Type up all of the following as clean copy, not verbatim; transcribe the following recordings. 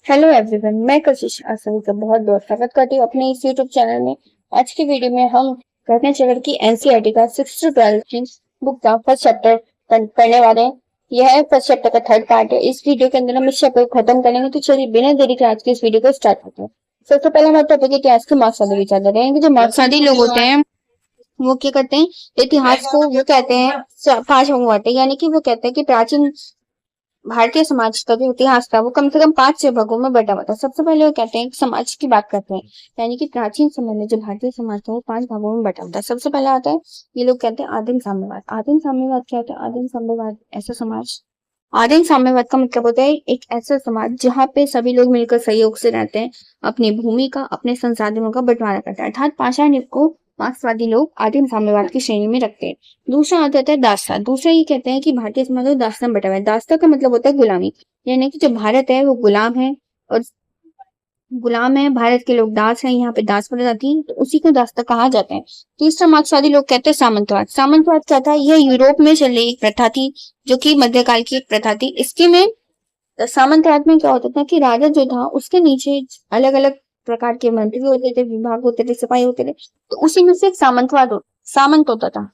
Hello everyone, मैं कशिश आसमी का बहुत बहुत स्वागत करती हूँ अपने इस यूट्यूब चैनल में। आज की वीडियो में हम करने चले कि एनसीईआरटी का 6 to 12 की बुक का फर्स्ट चैप्टर पढ़ने वाले हैं। यह है फर्स्ट चैप्टर का थर्ड पार्ट है। इस वीडियो के अंदर हम इस चैप्टर को खत्म करेंगे, तो चलिए बिना देरी के आज की इस वीडियो को स्टार्ट करते हैं। सबसे पहले हमारे टॉपिक है कि आज के मार्क्सवादी विचार दे रहे हैं कि जो मार्क्सवादी लोग होते हैं वो क्या करते हैं, इतिहास को वो कहते हैं 5 भागों में बांटते हैं। यानी कि वो कहते हैं कि प्राचीन भारतीय समाज का जो इतिहास था वो कम से कम 5 भागों में बटा हुआ था। सबसे पहले वो कहते हैं कि समाज की बात करते हैं, यानी कि प्राचीन समय में जो भारतीय समाज था वो 5 भागों में बटा हुआ था। सबसे पहला आता है, ये लोग कहते हैं आदिम साम्यवाद। आदिम साम्यवाद क्या होता है? आदिम साम्यवाद ऐसा समाज, आदिम साम्यवाद का मतलब होता है एक ऐसा समाज जहाँ पे सभी लोग मिलकर सहयोग से रहते हैं, अपनी भूमि का, अपने संसाधनों का बंटवारा करते हैं। अर्थात पाषाण युग को मार्क्सवादी लोग आदिम साम्यवाद की श्रेणी में रखते हैं। दूसरा आ जाता है दास्ता। दूसरा ये कहते हैं कि भारतीय समाज में दास्ता में बटा हुआ है। दास्ता का मतलब होता है गुलामी, यानी कि जो भारत है वो गुलाम है, और गुलाम है, भारत के लोग दास हैं, यहाँ पे दास प्रथा जाती है, तो उसी को दास्ता कहा जाता है। तीसरा मार्क्सवादी लोग कहते हैं सामंतवाद। सामंतवाद क्या था? यह यूरोप में चल रही एक प्रथा थी, जो कि मध्यकाल की एक प्रथा थी। इसके में सामंतवाद में क्या होता था कि राजा जो था उसके नीचे अलग अलग प्रकार के मंत्री होते थे, विभाग होते थे, सिपाही होते थे, तो उसी में से एक सामंत होता था।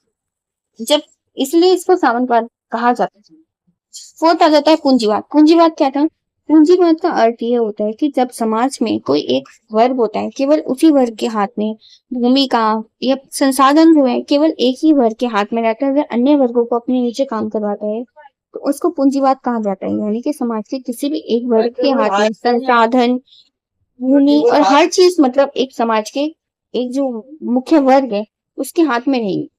जब इसलिए इसको सामंतवाद कहा जाता है। फोर्थ आ जाता है पूंजीवाद। पूंजीवाद क्या था? पूंजीवाद का अर्थ ये होता है कि जब समाज में कोई एक वर्ग होता है, केवल उसी वर्ग के हाथ में भूमि का या संसाधन जो है केवल एक ही वर्ग के हाथ में रहता है, वह अन्य वर्गों को अपने नीचे काम करवाता है, तो उसको पूंजीवाद कहा जाता है। यानी कि समाज के किसी भी एक वर्ग के हाथ में संसाधन, भूमि और हर चीज, मतलब एक समाज के एक जो मुख्य वर्ग है उसके हाथ में रहेगी,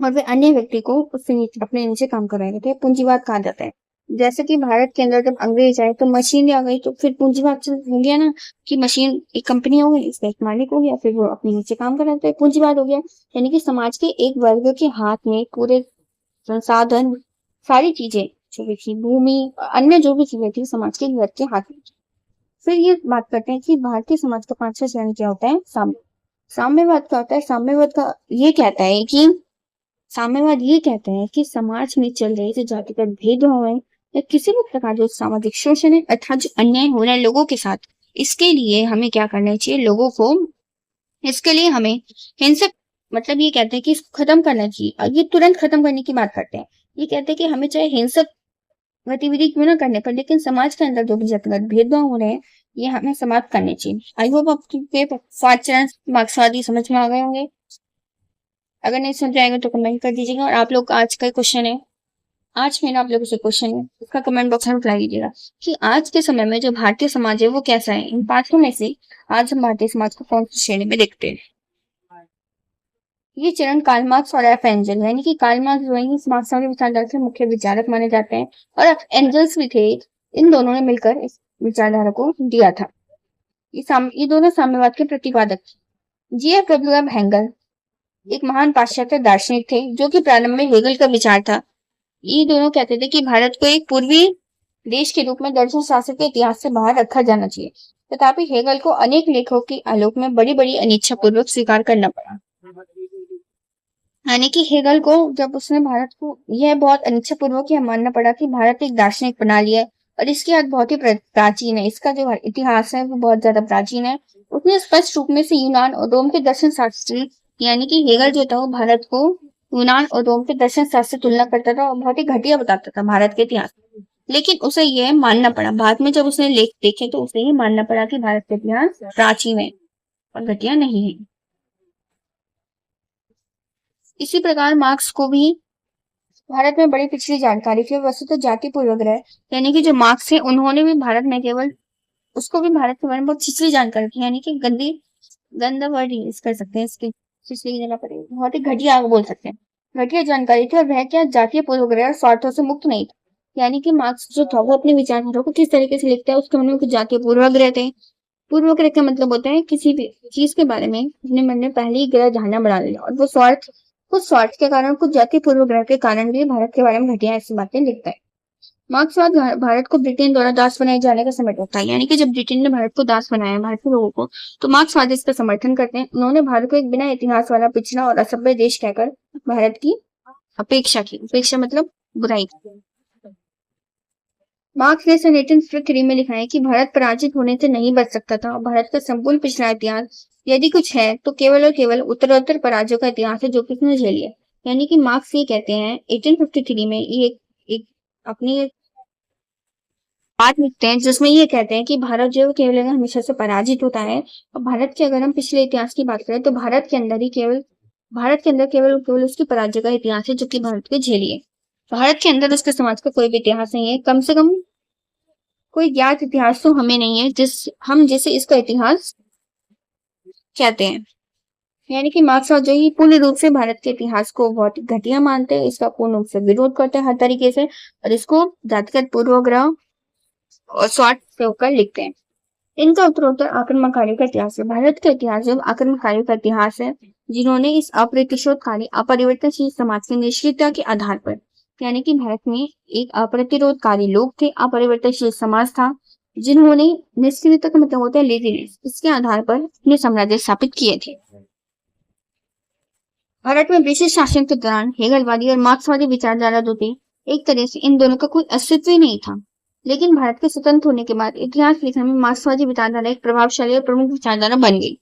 और वे अन्य व्यक्ति को उससे नीचे अपने नीचे काम कराए थे, पूंजीवाद कहा जाता है। जैसे कि भारत के अंदर जब अंग्रेज आए तो मशीन आ गई, तो फिर पूंजीवाद हो गया ना, कि मशीन एक कंपनी हो गई, इसका एक मालिक हो गया, फिर वो अपने नीचे काम कराते हैं, पूंजीवाद हो गया। यानी कि समाज के एक वर्ग के हाथ में पूरे संसाधन, सारी चीजें जो भी थी, भूमि, अन्य जो भी चीजें थी, समाज के एक वर्ग के हाथ में। फिर ये बात करते हैं कि भारतीय समाज का 5वां चरण क्या होता है? साम्यवाद का होता है। साम्यवाद का ये कहता है कि साम्यवाद ये कहते हैं कि समाज में चल रहे जो जातिगत भेदभाव है या किसी भी प्रकार जो सामाजिक शोषण है अर्थात जो अन्याय हो रहा है लोगों के साथ, इसके लिए हमें क्या करना चाहिए? लोगों को, इसके लिए हमें हिंसक, मतलब ये कहते हैं कि इसको खत्म करना चाहिए, और ये तुरंत खत्म करने की बात करते हैं। ये कहते हैं कि हमें चाहे हिंसक गतिविधि क्यों ना करने पर, लेकिन समाज के अंदर जो भी जातिगत भेदभाव हो रहे हैं ये हमें समाप्त करने चाहिए। आई होप आपके 5 चरण मार्क्सवादी समझ में आ गए होंगे। अगर नहीं समझ आएगा तो कमेंट कर दीजिएगा। और आप लोग आज का क्वेश्चन है, आज मेरा आप लोगों से क्वेश्चन है, उसका कमेंट बॉक्स में रिप्लाई दीजिएगा कि आज के समय में जो भारतीय समाज है वो कैसा है। इन 5 में से आज हम भारतीय समाज को कौन सी श्रेणी में देखते हैं? ये चरण कार्ल मार्क्स और एफ एंजल, यानी कि कार्ल मार्क्स जो है मार्क्सवादी विचारधारा के मुख्य विचारक माने जाते हैं, और एफ एंजल्स भी थे। इन दोनों ने मिलकर इस विचारधारा को दिया था। ये दोनों साम्यवाद के प्रतिपादक थे। G.F.W. हेगल एक महान पाश्चात्य दार्शनिक थे, जो कि प्रारंभ में हेगल का विचार था। ये दोनों कहते थे कि भारत को एक पूर्वी देश के रूप में दर्शन शास्त्र के इतिहास से बाहर रखा जाना चाहिए। तथापि हेगल को अनेक लेखकों की आलोक में बड़ी बड़ी अनिच्छा पूर्वक स्वीकार करना पड़ा। यानी कि हेगल को जब उसने भारत को, यह बहुत अनिच्छा पूर्वक यह मानना पड़ा कि भारत एक दार्शनिक प्रणाली है और इसकी याद बहुत ही प्राचीन है, इसका जो इतिहास है वो बहुत ज्यादा प्राचीन है। उसने स्पष्ट रूप में से यूनान और रोम के दर्शन शास्त्री, यानी कि हेगल जो था वो भारत को यूनान और रोम के दर्शन शास्त्र से तुलना करता था और बहुत ही घटिया बताता था भारत के इतिहास। लेकिन उसे यह मानना पड़ा, बाद में जब उसने लेख देखे तो उसे यह मानना पड़ा कि भारत का इतिहास प्राचीन है और घटिया नहीं है। इसी प्रकार मार्क्स को भी भारत में बड़ी पिछली जानकारी थी, और वस्तु तो जाति पूर्वग्रह, यानी कि जो मार्क्स है उन्होंने भी भारत में केवल, उसको भी भारत के बारे में बहुत पिछली जानकारी थी, यानी कि गंदा वर्ड यूज कर सकते हैं इसके पिछली जगह पर, बहुत ही घटिया बोल सकते हैं, घटिया जानकारी थी। और वह क्या जातीय पूर्वग्रह और स्वार्थों से मुक्त नहीं था। यानी कि मार्क्स जो था वो अपने विचारधारा को किस तरीके से लिखता है, उसके मन में कुछ जातीय पूर्वग्रह थे। पूर्वग्रह का मतलब होता है किसी भी चीज के बारे में अपने मन में पहले ही गलत धारणा बना लिया, और वो कुछ स्वार्थ के कारण, कुछ जातीय पूर्वग्रह के कारण भी भारत के बारे में घटिया ऐसी बातें लिखता है। मार्क्सवाद भारत को ब्रिटेन द्वारा दास बनाए जाने का समर्थक था। यानी कि जब ब्रिटेन ने भारत को दास बनाया भारत के लोगों को, तो मार्क्सवादी इसका समर्थन करते हैं। उन्होंने भारत को एक बिना इतिहास वाला पिछड़ा और असभ्य देश कहकर भारत की अपेक्षा की। उपेक्षा मतलब बुराई। मार्क्स ने सन 1853 में लिखा है कि भारत पराजित होने से नहीं बच सकता था और भारत का संपूर्ण पिछला इतिहास यदि कुछ है तो केवल और केवल उत्तरोत्तर पराजयों का इतिहास है जो कि उसने झेली है। यानी कि मार्क्स ये कहते हैं 1853 में ये एक अपनी बात लिखते हैं जिसमें ये कहते हैं कि भारत जो है केवल हमेशा से पराजित होता है। और भारत के अगर हम पिछले इतिहास की बात करें तो भारत के अंदर केवल केवल उसकी पराजय का इतिहास है जो कि भारत के झेली है। भारत के अंदर उसके समाज का कोई भी इतिहास नहीं है, कम से कम कोई ज्ञात इतिहास तो हमें नहीं है जिसे इसका इतिहास कहते हैं। यानी कि मार्क्सवाद जो ही पूर्ण रूप से भारत के इतिहास को बहुत घटिया मानते हैं, इसका पूर्ण रूप से विरोध करते हैं हर तरीके से और इसको जातिगत पूर्वाग्रह और स्वार्थ से होकर लिखते हैं। इनका उत्तरोत्तर आक्रमणकारियों का इतिहास है। भारत का इतिहास जो आक्रमणकारियों का इतिहास है जिन्होंने इस अप्रतिशोधकारी अपरिवर्तनशील समाज की निष्क्रियता के आधार पर, यानी कि भारत में एक अप्रतिरोधकारी लोग थे, अपरिवर्तनशील समाज था जिन्होंने निष्क्रियता का मतलब होता है लेजीनेस, इसके आधार पर अपने साम्राज्य स्थापित किए थे। भारत में ब्रिटिश शासन के दौरान हेगलवादी और मार्क्सवादी विचारधारा जो थी, एक तरह से इन दोनों का कोई अस्तित्व ही नहीं था। लेकिन भारत के स्वतंत्र होने के बाद इतिहास लिखने में मार्क्सवादी विचारधारा एक प्रभावशाली और प्रमुख विचारधारा बन गई।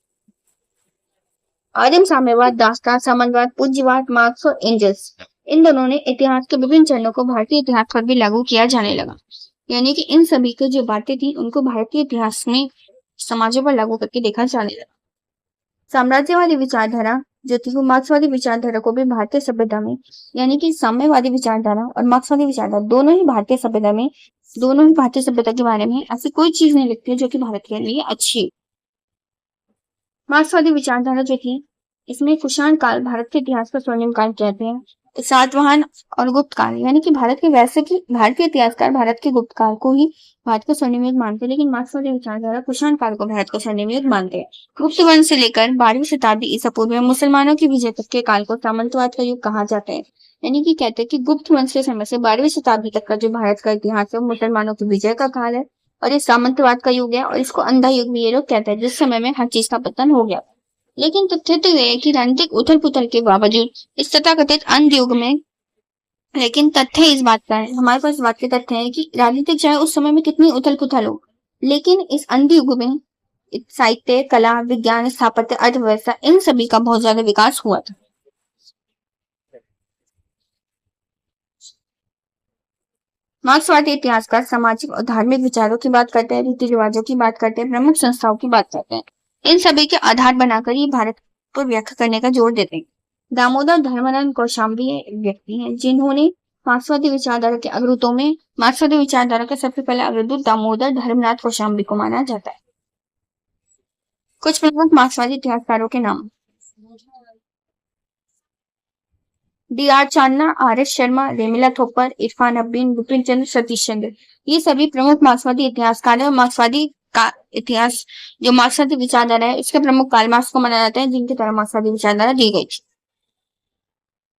आदिम साम्यवाद, दास्तान, सामंतवाद, पूंजीवाद, मार्क्स और एंजल्स, इन दोनों ने इतिहास के विभिन्न चरणों को भारतीय इतिहास पर भी लागू किया जाने लगा। यानी कि इन सभी की जो बातें थी उनको भारतीय इतिहास में समाजों पर लागू करके देखा जाने लगा। साम्राज्यवादी विचारधारा जो थी वो मार्क्सवादी विचारधारा को भी भारतीय सभ्यता में, यानी कि साम्यवादी विचारधारा और मार्क्सवादी विचारधारा दोनों ही भारतीय सभ्यता के बारे में ऐसी कोई चीज नहीं लिखती है जो कि भारत के लिए अच्छी। मार्क्सवादी विचारधारा जो थी इसमें कुषाण काल भारत के इतिहास का स्वर्णिम काल कहते हैं। सातवाहन और गुप्त काल, यानी कि भारतीय इतिहासकार भारत के गुप्त काल को ही भारत का स्वर्णिम युग मानते हैं, लेकिन मार्क्सवादी विचारधारा कुषाण काल को भारत का स्वर्णिम युग मानते हैं। गुप्त वंश से लेकर 12वीं शताब्दी ईसा पूर्व में मुसलमानों की विजय तक के काल को सामंतवाद का युग कहा जाता है। यानी कि कहते हैं कि गुप्त वंश के समय से 12वीं शताब्दी तक का जो भारत का इतिहास है मुसलमानों की विजय का काल है और ये सामंतवाद का युग है और इसको अंधा युग भी ये लोग कहते हैं, जिस समय में हर चीज का पतन हो गया। लेकिन तथ्य तो यह है कि राजनीतिक उथल पुथल के बावजूद इस तथाकथित अंध युग में, लेकिन तथ्य इस बात का है, हमारे पास बात के तथ्य है कि राजनीतिक चाहे उस समय में कितनी उथल पुथल हो, लेकिन इस अंध युग में साहित्य, कला, विज्ञान, स्थापत्य, अर्थव्यवस्था, इन सभी का बहुत ज्यादा विकास हुआ था। मार्क्सवादी इतिहासकार सामाजिक और धार्मिक विचारों की बात करते हैं, रीति रिवाजों की बात करते हैं, प्रमुख संस्थाओं की बात करते हैं। इन सभी के आधार बनाकर ही भारत को व्याख्या करने का जोर देते हैं। दामोदर धर्मानंद कौशाम्बी एक व्यक्ति हैं जिन्होंने मार्क्सवादी विचारधारा के सबसे पहले अग्रदूत दामोदर धर्मनाथ कौशाम्बी को माना जाता है। कुछ प्रमुख मार्क्सवादी इतिहासकारों के नाम: D.R. चांदना, R.S. शर्मा, रेमिला थोपर, इरफान अब्दीन, विपिन चंद्र, सतीश चंद्र, ये सभी प्रमुख मार्क्सवादी इतिहासकार है। मार्क्सवादी का इतिहास जो मार्क्सवादी विचारधारा है इसके प्रमुख कार्ल मार्क्स को माना जाता है, जिनके द्वारा मार्क्सवादी विचारधारा दी गई थी।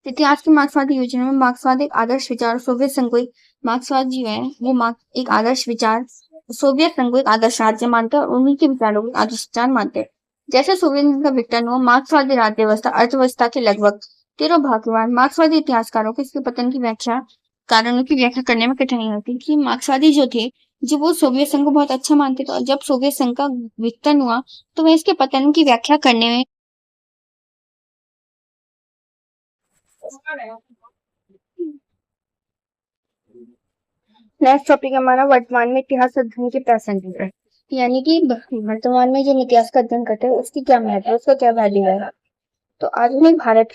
इतिहास की मार्क्सवादी योजना में मार्क्सवाद एक आदर्श विचार, सोवियत संघ को मार्क्सवाद जो है वो एक आदर्श विचार, सोवियत संघ को एक आदर्श राज्य मानते हैं और उन्हीं के विचारों को आदर्श विचार मानते हैं। जैसे सोवियत संघ का विघटन हुआ, मार्क्सवादी राज्य व्यवस्था अर्थव्यवस्था के लगभग 13 भाग के बाद मार्क्सवादी इतिहासकारों को इसके पतन की कारणों की व्याख्या करने में कठिनाई होती कि मार्क्सवादी जो थे जो वो सोवियत संघ को बहुत अच्छा मानते थे और जब सोवियत संघ का विघटन हुआ तो वह इसके पतन की व्याख्या करने में नेक्स्ट टॉपिक हमारा वर्तमान में इतिहास अध्ययन की प्रासंगिकता, यानी कि वर्तमान में जो इतिहास का अध्ययन करते हैं उसकी क्या महत्व है, उसका क्या वैल्यू है। तो आधुनिक भारत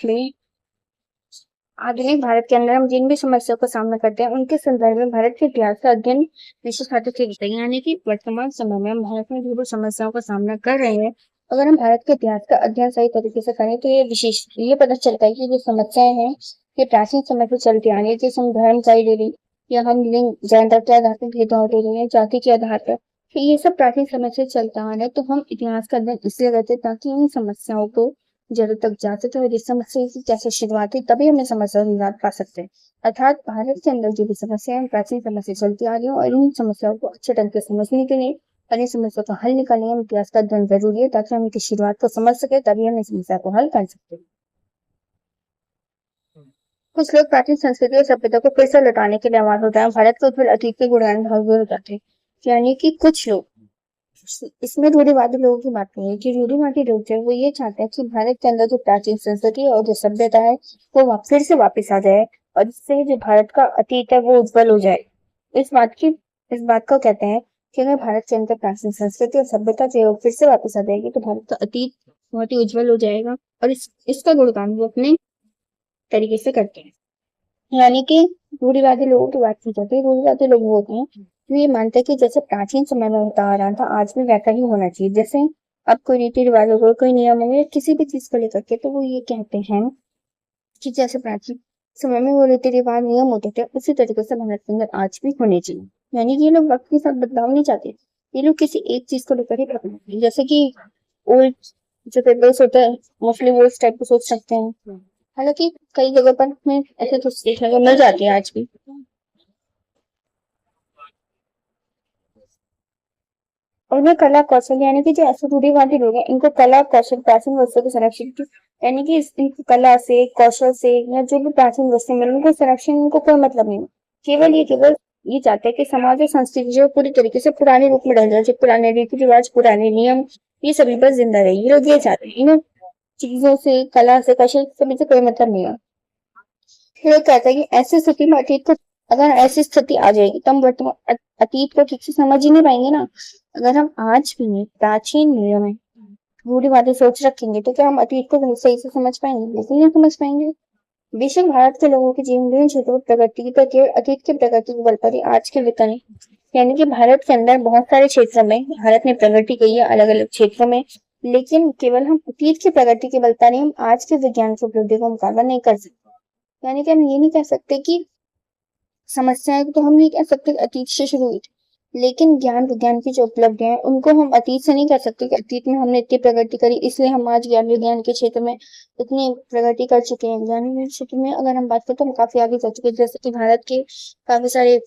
के अंदर हम जिन भी समस्याओं का सामना करते हैं उनके संदर्भ में भारत के इतिहास का अध्ययन विशेष रूप से होता है। यानी कि वर्तमान समय में हम भारत में जो समस्याओं का सामना कर रहे हैं, अगर हम भारत के इतिहास का अध्ययन सही तरीके से करें तो ये पता चलता है कि जो समस्याएं हैं ये प्राचीन समय से चलती आ रही है। जैसे हम धर्म का ले रही या हम लिंग जेंडर के आधार पर भेदभाव ले रहे हैं, जाति के आधार पर, तो ये सब प्राचीन समय से चलता आ रहा है। तो हम इतिहास का अध्ययन इसलिए करते हैं ताकि इन समस्याओं को जरूर तक जा सके और इस समस्या की कैसे शुरुआत हुई तभी हमने समस्या का निजात पा सकते हैं। अर्थात भारत के अंदर जो भी समस्याएं प्राचीन समय से चलती आ रही है और इन समस्याओं को अच्छे ढंग से समझने के लिए और इन समस्या का हल निकालने में इतिहास का अध्ययन जरूरी है ताकि हम इनकी शुरुआत को समझ सके, तभी हम इस समस्या को हल कर सकते हैं। कुछ लोग प्राचीन संस्कृति और सभ्यता को फिर से लौटाने के लिए आवाज उठाए, भारत के उज्जवल अतीत के गुणगान भागवत उठाते हैं। यानी कि कुछ लोग, इसमें रूढ़िवादी लोगों की बात नहीं है कि रूढ़िवादी लोग जो है वो ये चाहते हैं कि भारत के अंदर जो प्राचीन संस्कृति और जो सभ्यता है वो फिर से वापस आ जाए, और इससे जो भारत का अतीत है वो उज्जवल हो जाए। इस बात की इस बात को कहते हैं कि अगर भारत के अंदर प्राचीन संस्कृति और सभ्यता जो है वो फिर से वापस आ जाएगी तो भारत का अतीत बहुत ही उज्जवल हो जाएगा, और इसका गुणगान वो अपने तरीके से करते हैं। यानी कि रूढ़िवादी लोगों की बात की जाती है। रूढ़िवादी लोग वो होते हैं जो ये मानते हैं कि जैसे प्राचीन समय में होता आ रहा था आज भी वैसा ही होना चाहिए। जैसे अब कोई रीति रिवाज हो, कोई नियम हो या किसी भी चीज को लेकर के, तो वो ये कहते हैं कि जैसे प्राचीन समय में वो रीति रिवाज नियम होते थे उसी तरीके से भारत के अंदर आज भी होने चाहिए। यानी कि ये लोग वक्त के साथ बदलाव नहीं चाहते, ये लोग किसी एक चीज को लेकर ही पकड़ते हैं। जैसे कि ओल्ड जो पेपर्स होते हैं मोस्टली वो इस टाइप को सोच सकते हैं। हालांकि कई जगह पर हमें ऐसे तो देखने को मिल जाती है आज भी। और उन्हें कला कौशल, यानी कि जो ऐसे रूढ़िवादी लोग हैं इनको कला कौशल प्राचीन वस्तुओं के संरक्षण की, यानी कि इनकी कला से कौशल से या जो भी प्राचीन वस्तु मिले उनको संरक्षण, इनको कोई मतलब नहीं। केवल ये चाहते हैं कि समाज और संस्कृति जो पूरी तरीके से पुराने रूप में ढल जाए, जो पुराने रीति रिवाज पुराने नियम ये सभी पर जिंदा रहे। ये लोग ये चाहते हैं, इन चीजों से कला से कौशल सभी से कोई मतलब नहीं है। ये कहता है कि ऐसी स्थिति में अतीत को, अगर ऐसी स्थिति आ जाएगी तो हम वर्तमान अतीत को ठीक से समझ ही नहीं पाएंगे ना। अगर हम आज भी प्राचीन नियम में रूढ़िवादी सोच रखेंगे तो क्या हम अतीत को सही से समझ पाएंगे? बिल्कुल नहीं समझ पाएंगे। बेशक भारत के लोगों के जीवन विभिन्न क्षेत्रों में प्रगति पर केवल अतीत की प्रगति के बल पर ही आज के विकल्प, यानी कि भारत के अंदर बहुत सारे क्षेत्रों में भारत ने प्रगति की है अलग अलग क्षेत्रों में, लेकिन केवल हम अतीत की प्रगति के बल पर ही हम आज के विज्ञान की उपलब्धि का मुकाबला नहीं कर सकते। यानी कि हम ये नहीं कह सकते कि समस्याएं तो हम नहीं कह सकते अतीत से शुरू हुई थी, लेकिन ज्ञान विज्ञान की जो उपलब्धियां हैं उनको हम अतीत से नहीं कर सकते कि अतीत में हमने इतनी प्रगति करी इसलिए हम आज ज्ञान विज्ञान के क्षेत्र में इतनी प्रगति कर चुके हैं। ज्ञान विज्ञान के क्षेत्र में अगर हम बात करें तो हम काफी आगे जा चुके हैं। जैसे कि भारत के काफी सारे,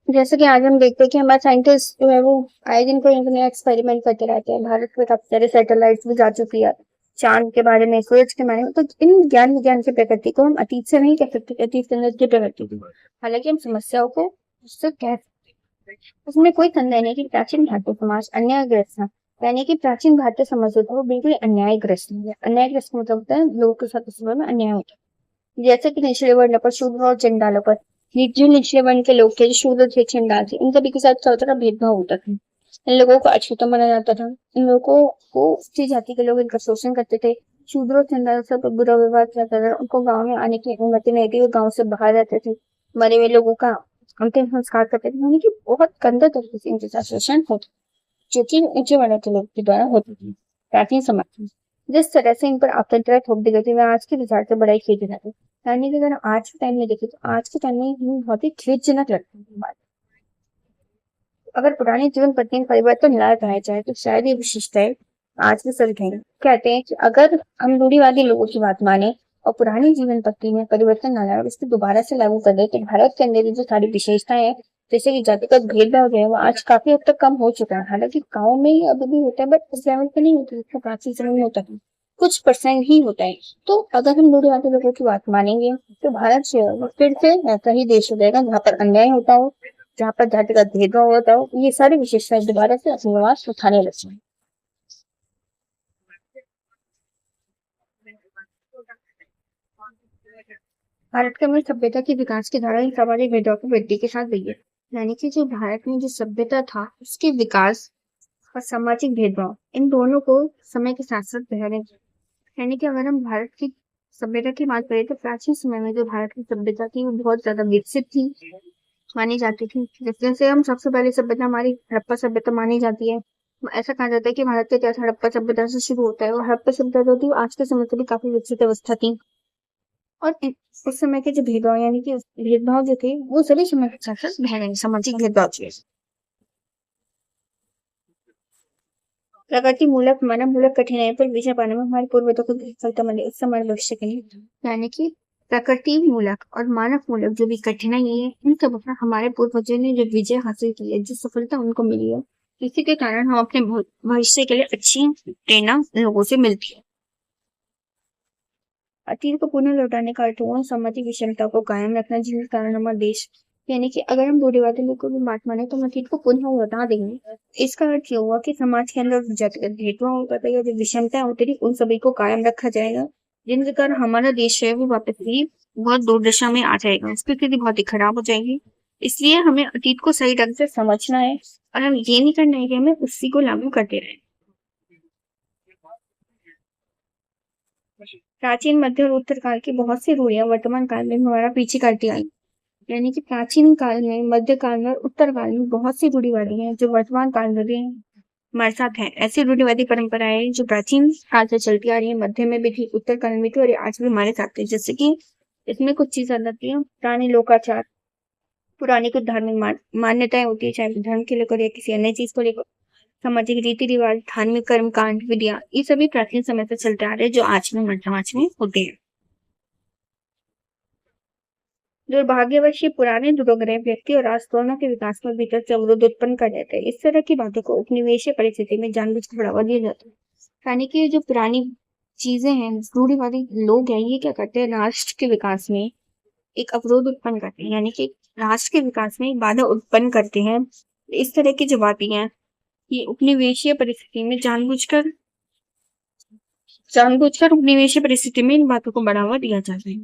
जैसे कि आज हम देखते हैं कि हमारे साइंटिस्ट जो है वो आए दिन कोई नया एक्सपेरिमेंट करते रहते हैं। भारत में काफी सारे सैटेलाइट भी जा चुकी है चांद के बारे में, सूरज के बारे में। तो इन ज्ञान विज्ञान की प्रकृति को हम अतीत से नहीं कह सकते कि अतीत के अंदर की प्रकृति थी। हालांकि हम समस्याओं को उससे कह सकते हैं। उसमें कोई संदेह नहीं कि प्राचीन भारतीय समाज अन्यायग्रस्त था। यानी कि प्राचीन भारतीय समाज जो था वो बिल्कुल अन्यायग्रस्त नहीं है। अन्यायग्रस्त मतलब होता है लोगों के साथ उस समय में अन्याय होता है। जैसे कि निचले वर्ण पर शूद्र और चंडालों पर, जो निचले वर्ण के लोग थे जो शूद्र थे चंडाल थे, इन सभी के साथ क्या होता था? भेदभाव होता था। इन लोगों को अछूता माना जाता था। इन लोगों को उच्च जाति के लोग इनका शोषण करते थे। शूद्र और चंडाल से बुरा व्यवहार करता था। उनको गांव में आने की अनुमति नहीं थी, वो गांव से बाहर रहते थे। मरे हुए लोगों का अंतिम संस्कार करते थे। यानी कि बहुत गंदे तरीके से इनके साथ शोषण होता, जो कि ऊंचे वर्ग के लोग के द्वारा होती थी प्राचीन समाज में। जिस तरह से इन पर आतंत्र थोप दी गई थी वह आज के विचार से बड़ा ही खेद है। यानी कि अगर आज के टाइम में देखें तो आज के टाइम में ये बहुत ही खेदजनक लगता है बात। अगर पुरानी जीवन पद्धति में परिवर्तन लाया जाए तो शायद ये विशेषताएं आज भी सच रहेंगी। कहते हैं कि अगर हम रूढ़िवादी लोगों की बात माने और पुरानी जीवन पद्धति में परिवर्तन न लाए और इसको दोबारा से लागू कर दे तो भारत के अंदर जो सारी विशेषताएं हैं जैसे कि जातिगत भेदभाव जो है वो आज काफी हद तक कम हो चुका है। हालांकि गाँव में ही अभी भी होता है बट इस लेवल पे नहीं होता जितना प्राचीन समय में होता था, कुछ परसेंट ही होता है। तो अगर हम रूढ़िवादी लोगों की बात मानेंगे तो भारत जो है वो फिर से ऐसा ही देश हो जाएगा जहाँ पर अन्याय होता हो, जहाँ पर जातिगत भेदभाव होता हो, ये सारी विशेषताएं दोबारा से अपनी आवाज उठाने लग जाए। भारत के में सभ्यता के विकास की धारा इन सामाजिक भेदभाव की वृद्धि के साथ गई है। यानी कि जो भारत में जो सभ्यता था उसके विकास और सामाजिक भेदभाव इन दोनों को समय के साथ साथ बढ़ाने, यानी कि अगर हम भारत की सभ्यता की बात करें तो प्राचीन समय में जो भारत की सभ्यता थी वो बहुत ज्यादा विकसित थी मानी जाती थी। जैसे हम सबसे पहले सभ्यता हमारी हड़प्पा सभ्यता मानी जाती है। ऐसा कहा जाता है कि भारत का इतिहास हड़प्पा सभ्यता से शुरू होता है और हड़प्पा सभ्यता जो थी आज के समय से भी काफी विकसित अवस्था थी। और उस समय के जो भेदभाव यानी कि भेदभाव जो थे वो सभी समय के साथ साथ बह गए, सामाजिक भेदभाव थे। प्रगति मूलक मानव मूलक कठिनाई पर विजय पाने में हमारे पूर्वजों को सफलता मिली, उससे हमारे भविष्य के लिए। यानी कि प्रकृति मूलक और मानव मूलक जो भी कठिनाई है इन सब पर हमारे पूर्वजों ने जो विजय हासिल की है, जो सफलता उनको मिली है, इसी के कारण हम अपने भविष्य के लिए अच्छी प्रेरणा लोगों से मिलती है। अतीत को पुनः लौटाने का अर्थ हुआ सामाजिक विषमता को कायम रखना, जिसके कारण हमारा देश, यानी कि अगर हम रूढ़िवादी लोगों की बात माने तो हम अतीत को पुनः लौटा देंगे। इसका अर्थ ये हुआ कि समाज के अंदर जो जातिगत भेदभाव होता था या जो विषमता होती थी उन सभी को कायम रखा जाएगा, जिनके कारण हमारा देश है वो वापस भी बहुत दुर्दशा में आ जाएगा, उसकी स्थिति बहुत ही खराब हो जाएगी। इसलिए हमें अतीत को सही ढंग से समझना है और हम ये नहीं करना है कि हमें उसी को लागू करते रहे। प्राचीन, मध्य और उत्तर काल की बहुत सी रूढ़ियां वर्तमान काल में हमारा पीछे करती आई, यानी कि प्राचीन काल में, मध्य काल में और उत्तर काल में बहुत सी रूढ़िवादी हैं जो वर्तमान काल में भी हमारे साथ हैं। ऐसी रूढ़िवादी परंपराएं जो प्राचीन काल से चलती आ रही है, मध्य में भी थी, उत्तर काल में थी और ये आज भी हमारे साथ है। जैसे कि इसमें कुछ चीजें आती हैं, पुराने लोकाचार, पुरानी कुछ धार्मिक मान्यताएं होती है, चाहे धर्म के लेकर या किसी अन्य चीज को लेकर, सामाजिक रीति रिवाज, धार्मिक कर्म कांड, विधियां, ये सभी प्राचीन समय से चलते आ रहे हैं जो आज में हमारे समाज में होते हैं। दुर्भाग्यवश ये पुराने दुर्ग्रह व्यक्ति और राष्ट्र दोनों के विकास में भीतर से अवरोध उत्पन्न कर देते हैं। इस तरह की बातों को उपनिवेशीय परिस्थिति में जानबूझकर बढ़ावा दिया जाता है। यानी कि जो पुरानी चीजें हैं, रूढ़िवादी लोग हैं, ये क्या करते हैं, राष्ट्र के विकास में एक अवरोध उत्पन्न करते हैं, यानी कि राष्ट्र के विकास में एक बाधा उत्पन्न करते हैं। इस तरह की जो बातें हैं, ये उपनिवेशीय परिस्थिति में जानबूझकर उपनिवेशीय परिस्थिति में इन बातों को बढ़ावा दिया जाता है।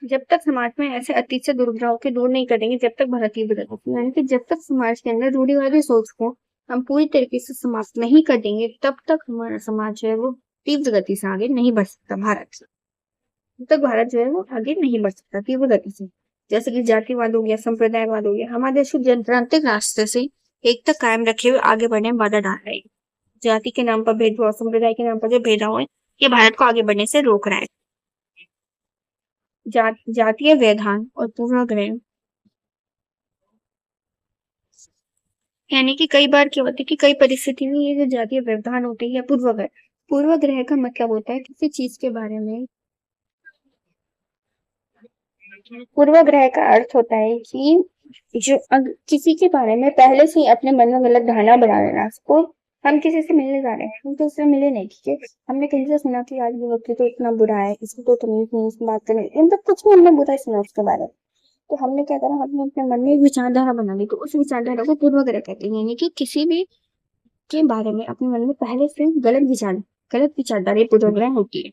जब तक समाज में ऐसे अतीत से दुर्भाव के दूर नहीं करेंगे, जब तक भारतीय बदल, यानी कि जब तक समाज के अंदर रूढ़िवादी सोच को हम पूरी तरीके से समाप्त नहीं कर देंगे, तब तक हमारा समाज जो है वो तीव्र गति से आगे नहीं बढ़ सकता। तब तक भारत जो है वो आगे नहीं बढ़ सकता तीव्र गति से। जैसे कि जातिवाद हो गया, संप्रदायवाद हो गया, हमारे देश को जनतांत्रिक रास्ते से एकता कायम रखे हुए आगे बढ़ने में बाधा डाल रही है। जाति के नाम पर भेदभाव, संप्रदाय के नाम पर जो भेदभाव है, ये भारत को आगे बढ़ने से रोक रहा है। जातीय व्यवधान और पूर्वाग्रह, यानी कि कई बार क्या होता है कि कई परिस्थिति में ये जो जातीय व्यवधान होते हैं या पूर्वाग्रह का मतलब होता है किसी चीज के बारे में, पूर्वाग्रह का अर्थ होता है कि जो किसी के बारे में पहले से ही अपने मन में गलत धारणा बना लेना। सपोज हम किसी से मिलने जा रहे हैं, हम तो उससे मिले नहीं, ठीक है, हमने कहीं से सुना कि आज ये व्यक्ति तो इतना बुरा है, इसको तो तमीज नहीं, इसकी बात करने, मतलब कुछ भी हमने बुरा सुना उसके बारे में, तो हमने क्या करा, हमने अपने मन में एक विचारधारा बना ली, तो उस विचारधारा को पूर्वाग्रह कहते हैं। यानी कि किसी भी के बारे में अपने मन में पहले से गलत विचारधारा पूर्वाग्रह होती है,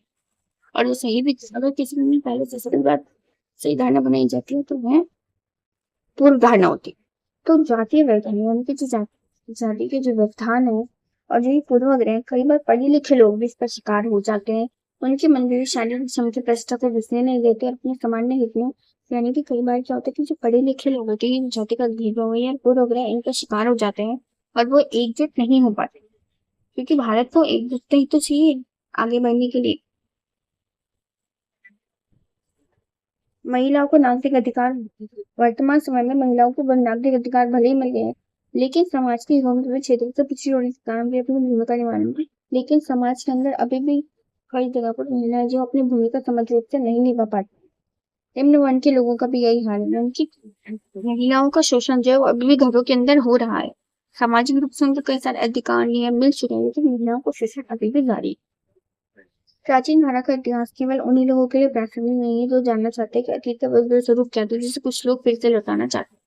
और वो सही भी, अगर किसी में पहले से सही धारणा बनाई जाती है तो वह पूर्व धारणा होती है। तो जातीय व्यवधान, यानी कि जो जाति के जो व्यवधान है और जो पूर्वाग्रह, कई बार पढ़े लिखे लोग भी इसका शिकार हो जाते हैं। उनके मन में शारीरिक क्षमता प्रतिष्ठा को घुसने नहीं देते अपने सामान्य हित में। यानी कि कई बार क्या होता है कि जो पढ़े लिखे लोग होते हैं, जाति का भेदभाव या पूर्वाग्रह, इनका शिकार हो जाते हैं और वो एकजुट नहीं हो पाते, क्योंकि भारत को एकजुटता ही तो चाहिए आगे बढ़ने के लिए। महिलाओं को नागरिक अधिकार, वर्तमान समय में महिलाओं को नागरिक अधिकार भले ही मिल गए हैं, लेकिन समाज के एवं क्षेत्र से पिछड़ी होने के कारण भी अपनी भूमिका निभाने में, लेकिन समाज के अंदर अभी भी कई जगह पर महिलाएं जो अपनी भूमिका समझ रूप से नहीं निभा पाती। निम्न वर्ण के लोगों का भी यही हाल है, उनकी महिलाओं का शोषण जो है वो अभी भी घरों के अंदर हो रहा है। सामाजिक रूप से उनको कई सारे अधिकार नियम मिल चुके हैं, लेकिन महिलाओं को शोषण अभी भी जारी है। प्राचीन भारत का इतिहास केवल उन्हीं लोगों के लिए प्रासंगिक नहीं है जो जानना चाहते हैं कि अतीत का वज्र स्वरूप क्या था, जिसे कुछ लोग फिर से लौटाना चाहते हैं।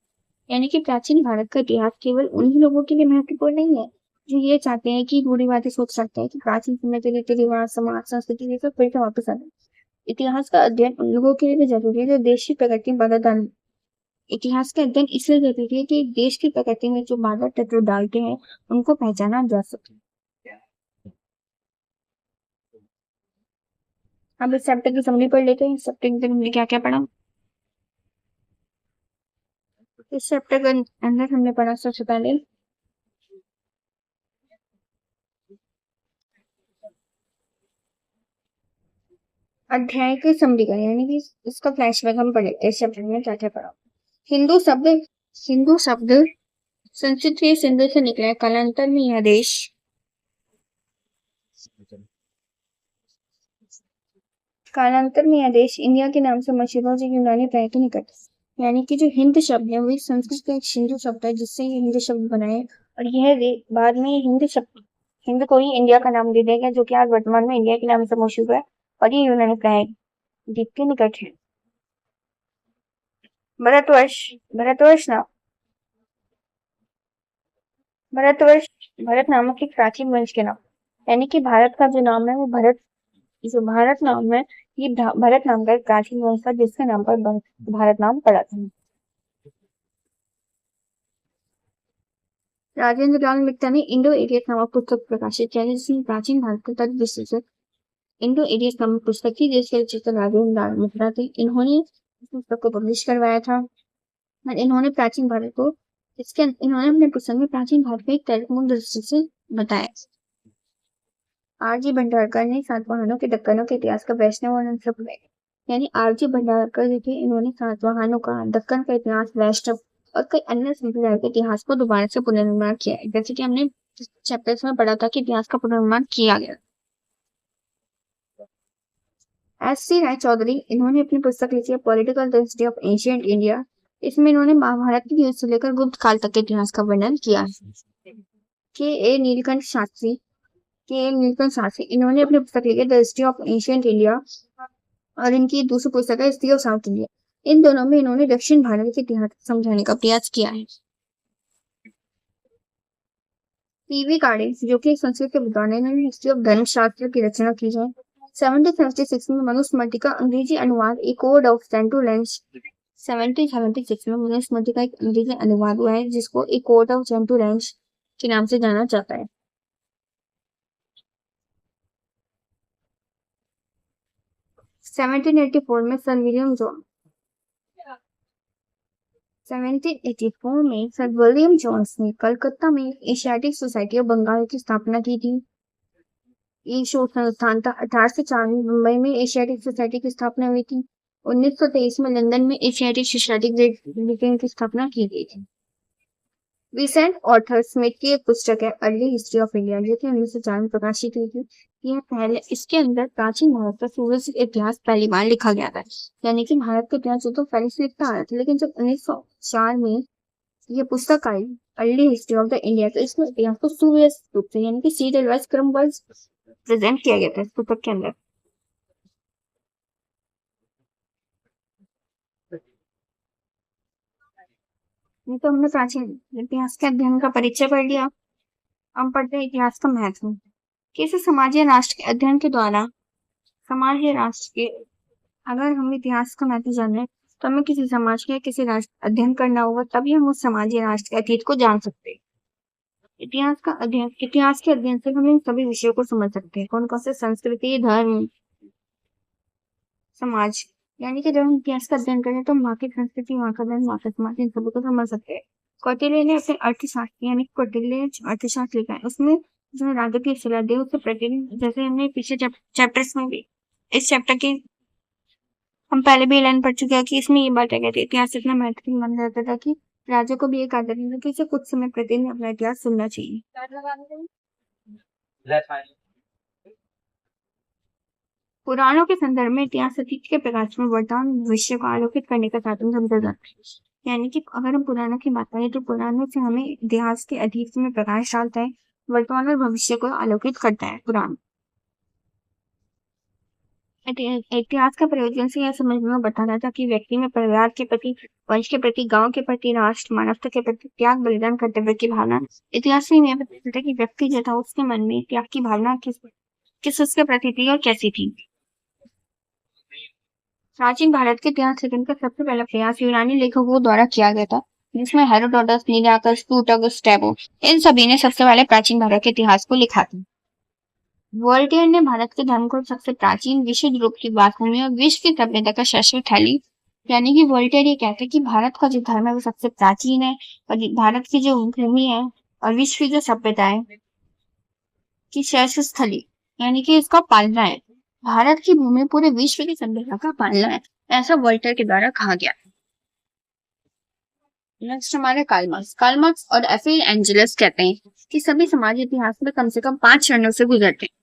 यानी कि प्राचीन भारत का इतिहास केवल उन्हीं लोगों के लिए महत्वपूर्ण नहीं है जो ये चाहते हैं कि रूढ़िवादी सोच सकते हैं कि प्राचीन समय के रीति रिवाज, समाज, संस्कृति ये सब फिर से वापस आ जाए। इतिहास का अध्ययन उन लोगों के लिए भी जरूरी है जो देश की प्रगति में बाधा डाल, इतिहास का अध्ययन इसलिए जरूरी है कि देश की प्रगति में जो बाधा तत्व डालते हैं उनको पहचाना जा सके। अब इस चैप्टर की समरी पढ़ लेते हैं। इस चैप्टर के अंदर हमने क्या क्या पढ़ा। इस चैप्टर के अंदर हमने पढ़ा सबसे पहले अध्याय की समरी का, यानी कि इसका फ्लैशबैक हम पढ़ लेते हैं। इस चैप्टर में क्या क्या पढ़ा। हिंदू शब्द संस्कृत के सिंधु से निकला है। कालांतर में यह देश इंडिया के नाम से मशहूर हो, जो यूनानी प्राय के निकट, यानी कि जो हिंद शब्द है वही संस्कृत का एक सिंधु शब्द है जिससे ये हिंद शब्द बनाए, और यह बाद में हिंद शब्द हिंद को ही इंडिया का नाम दे दिया गया, जो कि आज वर्तमान में इंडिया के नाम से मशहूर है और ये यूनानी फ्लैग द्वीप के निकट है। भारतवर्ष, भारतवर्ष ना भारतवर्ष भारत नामक एक प्राचीन वंश के नाम, यानी कि भारत का जो नाम है वो भरत, जो भारत नाम है ये भरत नाम का एक प्राचीन वंश था जिसके नाम पर भारत नाम पड़ा था। राजेंद्र लाल मेहता ने इंडो एरियस नामक पुस्तक प्रकाशित किया जिसमें प्राचीन भारत के तट विशेषक इंडो एरियस नामक पुस्तक थी जिसके रचयिता राजेंद्र लाल मेहता थे। इन्होंने इस पुस्तक को पब्लिश करवाया था और इन्होंने प्राचीन भारत को इन्होंने अपने पुस्तक में प्राचीन भारत को एक तर्कमूल दृष्टि से बताया। आरजी भंडारकर ने सातवाहनों के दक्कनों के इतिहास का वैष्णव वर्णन करवाया, यानी आरजी भंडारकर जो थे इन्होंने सातवाहनों का, दक्कन का इतिहास, वैष्णव और कई अन्य संप्रदाय के इतिहास को दोबारा से पुनर्निर्माण किया है। जैसे कि हमने चैप्टर्स में पढ़ा था कि इतिहास का पुनर्निर्माण किया गया। एस.सी. राय चौधरी, इन्होंने अपनी पुस्तक लिखी है political history of ancient India. इसमें इन्होंने महाभारत की युद्ध से लेकर गुप्त काल तक के इतिहास का वर्णन किया है। के नीलकंठ शास्त्री, इन्होंने अपनी पुस्तक लिखी है the history of ancient India और इनकी दूसरी पुस्तक है हिस्ट्री ऑफ साउथ इंडिया। इन दोनों में इन्होंने दक्षिण भारत के इतिहास समझाने का प्रयास किया है। पीवी काड़े, जो कि संस्कृत के विद्वान है, इन्होंने हिस्ट्री ऑफ धर्मशास्त्र की रचना की है। 1776 में मनुस्मृति का अंग्रेजी अनुवाद ए कोड ऑफ सेंट्रल लैंग्वेज 1776 में मनुस्मृति का एक अंग्रेजी अनुवाद हुआ है जिसको ए कोड ऑफ सेंट्रल लैंग्वेज के नाम से जाना जाता है। 1784 में सर विलियम जोन्स ने कलकत्ता में एशियाटिक सोसाइटी ऑफ बंगाल की स्थापना की थी। ये शोध संस्थान था। 1804 में मुंबई में एशियाटिक सोसाइटी की स्थापना हुई थी। 1923 में लंदन में एशियाटिक सोसाइटी की स्थापना की गई थी। विसेंट ऑर्थर स्मिथ की एक पुस्तक है अर्ली हिस्ट्री ऑफ इंडिया, जो कि 1904 में प्रकाशित हुई थी। यह पहले, इसके अंदर प्राचीन भारत का सुव्यवस्थित इतिहास पहली बार लिखा गया था, यानी कि भारत का इतिहास तो पहले से लिखता आ रहा था, लेकिन जब 1904 में यह पुस्तक आई early history of the India, तो इसमें इतिहास को सुव्यवस्थित रूप से, यानी कि सीरियल वाइज क्रमवाइज प्रेजेंट किया गया था इस पुस्तक के अंदर। ये तो हमने प्राचीन इतिहास के अध्ययन का परिचय पढ़ लिया। अब पढ़ते हैं इतिहास का महत्व। किसी समाज या राष्ट्र के अध्ययन के द्वारा समाज या राष्ट्र के, अगर हम इतिहास का महत्व जाने तो हमें किसी समाज के किसी राष्ट्र अध्ययन करना होगा, तभी हम उस समाज या राष्ट्र के अतीत को जान सकते हैं। इतिहास के अध्ययन से हम इन सभी विषयों को समझ सकते हैं। कौन कौन से? संस्कृति, धर्म, समाज, यानी कि जब हम इतिहास का अध्ययन करें तो वहाँ की संस्कृति, वहाँ का धर्म, वहाँ का समाज, इन सभी को समझ सकते हैं। कौटिल्य ने अपने अर्थशास्त्र, यानी कौटिल्य अर्थशास्त्र लिखा है, उसमें जो राजा की सलाह दी उससे प्रतिदिन, जैसे हमने पिछले चैप्टर्स में भी, इस चैप्टर के हम पहले भी लाइन पढ़ चुके हैं कि इसमें ये बात कहती है इतिहास इतना महत्वपूर्ण माना जाता था कि राजा को भी एक आदत है कि उसे कुछ समय प्रतिदिन अपना इतिहास सुनना चाहिए। पुराणों के संदर्भ में इतिहास अतीत के प्रकाश में वर्तमान भविष्य को आलोकित करने का साधन समझा जाता है। यानी कि अगर हम पुराणों की बात करें तो पुराणों से हमें इतिहास के अतीत में प्रकाश डालता है, वर्तमान और भविष्य को आलोकित करता है पुराण। इतिहास का प्रयोजन से यह समझने में बताना था कि व्यक्ति में परिवार के प्रति, वंश के प्रति, गांव के प्रति, राष्ट्र, मानवता के प्रति त्याग, बलिदान, कर्तव्य की भावना। इतिहास से यह पता चलता है कि व्यक्ति जो था उसके मन में त्याग की भावना किस उसके प्रति थी और कैसी थी। प्राचीन भारत के इतिहास लेखन का सबसे पहला प्रयास यूनानी लेखकों द्वारा किया गया था, जिसमें हेरोडोटस, निराकस, प्लूटोगस, स्ट्रैबो, इन सभी ने सबसे पहले प्राचीन भारत के इतिहास को लिखा था। वोल्टेयर ने भारत के धर्म को सबसे प्राचीन, विशुद्ध रूप की बातभूमि और विश्व की सभ्यता का शाश्वत ठहरी। यानी कि वोल्टेयर ये कहते हैं कि भारत का जो धर्म है वो सबसे प्राचीन है और भारत की जो भूमि है और विश्व की जो सभ्यता है की शाश्वत स्थली, यानी कि इसका पालना है। भारत की भूमि पूरे विश्व की सभ्यता का पालना है, ऐसा वोल्टेयर के द्वारा कहा गया। नेक्स्ट हमारे कार्ल मार्क्स और एफिल एंजेलस कहते हैं कि सभी समाज इतिहास में कम से कम 5 चरणों से गुजरते हैं।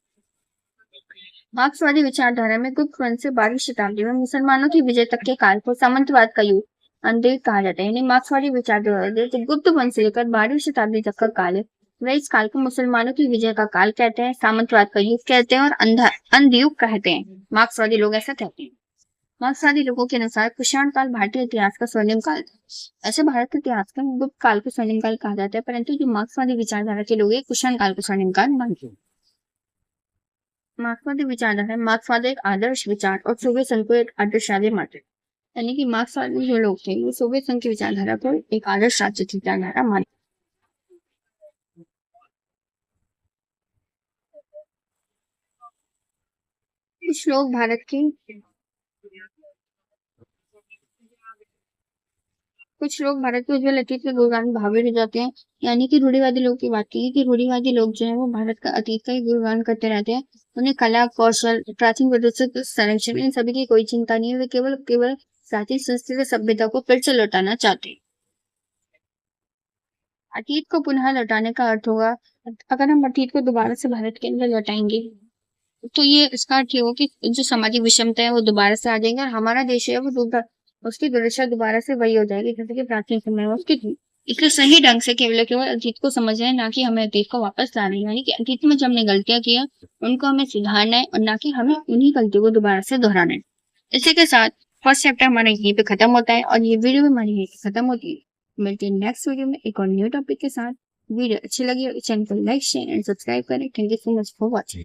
मार्क्सवादी विचारधारा में गुप्त वंश से 12वीं शताब्दी में मुसलमानों की विजय तक के काल को सामंतवाद का युग अंधेर कहा जाता है। यानी मार्क्सवादी विचारधारा गुप्त वंश से लेकर 12वीं शताब्दी तक का काल है वह इस काल को मुसलमानों की विजय का काल कहते हैं, सामंतवाद का युग कहते हैं और अंधयुग कहते हैं। मार्क्सवादी लोग ऐसा कहते हैं। मार्क्सवादी लोगों के अनुसार कुषाण काल भारतीय इतिहास का स्वर्णिम काल था। ऐसे भारत के इतिहास का गुप्त काल को स्वर्णिम काल कहा जाता है, परंतु जो मार्क्सवादी विचारधारा के लोग हैं कुषाण काल को स्वर्णिम काल मानते हैं। मार्क्सवादी विचारधारा मार्क्सवाद एक आदर्श विचार और सोवियत संघ को एक आदर्शवादी मानते हैं। यानी कि मार्क्सवादी जो लोग थे वो सोवियत संघ की विचारधारा को एक आदर्श राज्य की विचारधारा मानते। कुछ लोग भारत के उज्जवल अतीत के गुणगान भावे हो जाते हैं। यानी कि रूढ़िवादी लोग की बात की कि रूढ़िवादी लोग जो है वो भारत का अतीत का ही गुणगान करते रहते हैं। उन्हें कला कौशल प्राचीन विरासत संरक्षण इन सभी की कोई चिंता नहीं है। वे केवल प्राचीन संस्कृति सभ्यता को फिर से लौटाना चाहते हैं। अतीत को पुनः लौटाने का अर्थ होगा, अगर हम अतीत को दोबारा से भारत के अंदर लौटाएंगे तो ये इसका अर्थ ये हो कि जो सामाजिक विषमता है वो दोबारा से आ जाएंगे और हमारा देश है वो उसकी दुर्दशा दोबारा से वही हो जाएगी जैसे कि प्राचीन समय में उसकी थी। इसलिए सही ढंग से केवल अतीत को समझना है, ना कि हमें अतीत को वापस लाना है। यानी कि अतीत में जो हमने गलतियां किया उनको हमें सुधारना है और ना कि हमें उन्हीं गलतियों को दोबारा से दोहराना है। इसी के साथ फर्स्ट चैप्टर हमारा यहीं पे खत्म होता है और ये वीडियो भी हमारी यहीं पे खत्म होती है। मिलते हैं नेक्स्ट वीडियो में एक और न्यू टॉपिक के साथ। वीडियो अच्छी लगी चैनल को लाइक शेयर एंड सब्सक्राइब करें। Thank you so much for watching.